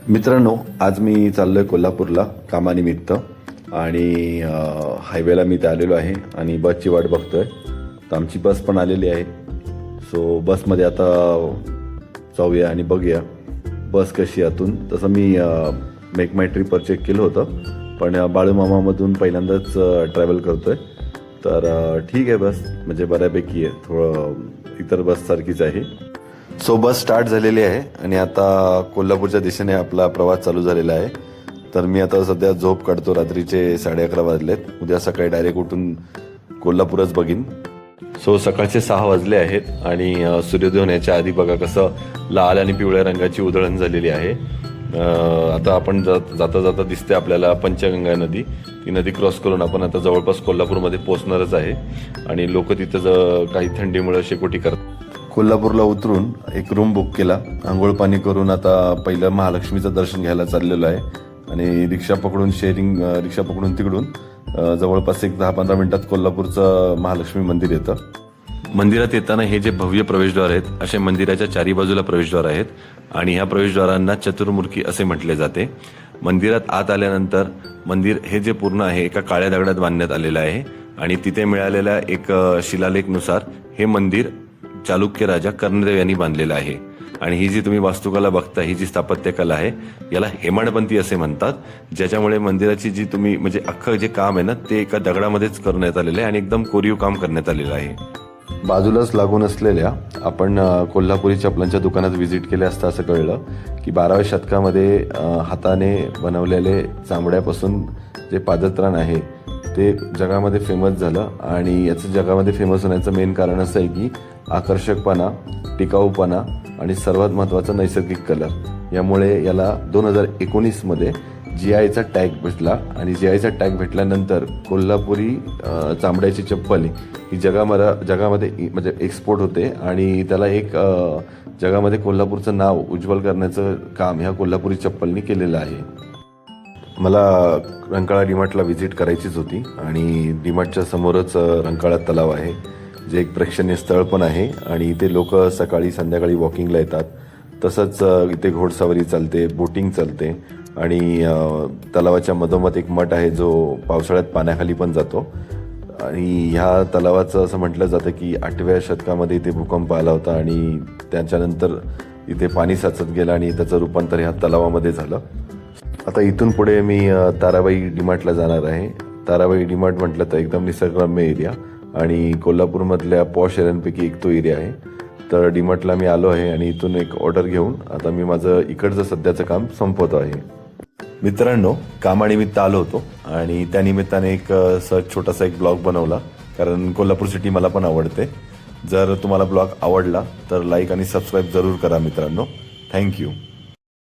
मित्रांनो, आज मी चाललोय कोल्हापूरला कामानिमित्त आणि हायवेला मी आलेलो आहे आणि बसची वाट बघतोय. तर आमची बस पण आलेली आहे. सो बसमध्ये आता जाऊया आणि बघूया बस कशी आतून. तसं मी मेक माय ट्रिपवर चेक केलं होतं, पण बाळूमामामधून पहिल्यांदाच ट्रॅव्हल करतोय. तर ठीक आहे, बस म्हणजे बऱ्यापैकी आहे, थोडं इतर बससारखीच आहे. सो बस स्टार्ट झालेली आहे आणि आता कोल्हापूरच्या दिशेने आपला प्रवास चालू झालेला आहे. तर मी आता सध्या झोप काढतो. रात्रीचे 11:30 वाजलेत. उद्या सकाळी डायरेक्ट उठून कोल्हापूरच बघीन. सो सकाळचे 6 वाजले आहेत आणि सूर्योदय होण्याच्या आधी बघा कसं लाल आणि पिवळ्या रंगाची उधळण झालेली आहे. आता आपण जाता जाता दिसते आपल्याला पंचगंगा नदी. ती नदी क्रॉस करून आपण आता जवळपास कोल्हापूरमध्ये पोहोचणारच आहे आणि लोक तिथं काही थंडीमुळे शेकोटी करतात. कोल्हापूरला उतरून एक रूम बुक केला. आंघोळ पाणी करून आता पहिलं महालक्ष्मीचं दर्शन घ्यायला चाललेलो आहे आणि रिक्षा पकडून रिक्षा पकडून तिकडून जवळपास एक 10-15 मिनिटात कोल्हापूरचं महालक्ष्मी मंदिर येतं. मंदिरात येताना हे जे भव्य प्रवेशद्वार आहेत, असे मंदिराच्या चारी बाजूला प्रवेशद्वार आहेत आणि ह्या प्रवेशद्वारांना चतुर्मुखी असे म्हटले जाते. मंदिरात आत आल्यानंतर मंदिर हे जे पूर्ण आहे एका काळ्या दगडात बांधण्यात आलेलं आहे आणि तिथे मिळालेल्या एक शिलालेखनुसार हे मंदिर चालुक्य राजा कर्णदेव यांनी बांधलेलं आहे. आणि ही जी तुम्ही वास्तुकला बघता, ही जी स्थापत्यकला आहे याला हेमाडपंथी असे म्हणतात, ज्याच्यामुळे मंदिराची जी तुम्ही म्हणजे अख्खं जे काम आहे ना ते एका दगडामध्येच करण्यात आलेलं आहे आणि एकदम कोरीव काम करण्यात आलेलं आहे. बाजूलाच लागून असलेल्या आपण कोल्हापुरी चपलांच्या दुकानात व्हिजिट केले असता असं कळलं की 12व्या शतकामध्ये हाताने बनवलेले चामड्यापासून जे पादत्राण आहे ते जगामध्ये फेमस झालं. आणि याचं जगामध्ये फेमस होण्याचं मेन कारण असं आहे की आकर्षकपणा, टिकाऊपणा आणि सर्वात महत्त्वाचा नैसर्गिक कलर. यामुळे याला 2019मध्ये GIचा टॅग भेटला आणि GIचा टॅग भेटल्यानंतर कोल्हापुरी चामड्याची चप्पल ही जगामध्ये म्हणजे एक्सपोर्ट होते आणि त्याला एक जगामध्ये कोल्हापूरचं नाव उज्ज्वल करण्याचं काम ह्या कोल्हापुरी चप्पलनी केलेलं आहे. मला रंकाळा डीमार्टला व्हिजिट करायचीच होती आणि डीमार्टच्या समोरच रंकाळा तलाव आहे, जे एक प्रेक्षणीय स्थळ पण आहे आणि इथे लोक सकाळी संध्याकाळी वॉकिंगला येतात. तसंच इथे घोडसवारी चालते, बोटिंग चालते आणि तलावाच्या मधोमध एक मठ आहे जो पावसाळ्यात पाण्याखाली पण जातो. आणि ह्या तलावाचं असं म्हटलं जातं की 8व्या शतकामध्ये इथे भूकंप आला होता आणि त्याच्यानंतर इथे पाणी साचत गेलं आणि त्याचं रूपांतर ह्या तलावामध्ये झालं. आता इथून पुढे मी ताराबाई डीमार्टला जाणार आहे. ताराबाई डीमार्ट म्हटलं तर एकदम निसर्गरम्य एरिया आणि कोल्हापूरमधल्या पॉश एरियांपैकी एक तो एरिया आहे. तर डीमार्टला मी आलो आहे आणि इथून एक ऑर्डर घेऊन आता मी माझं इकडचं सध्याचं काम संपवतो आहे. मित्रांनो, कामानिमित्त आलो होतो आणि त्यानिमित्ताने एक छोटासा एक ब्लॉग बनवला, कारण कोल्हापूर सिटी मला पण आवडते. जर तुम्हाला ब्लॉग आवडला तर लाईक आणि सबस्क्राईब जरूर करा मित्रांनो. थँक्यू.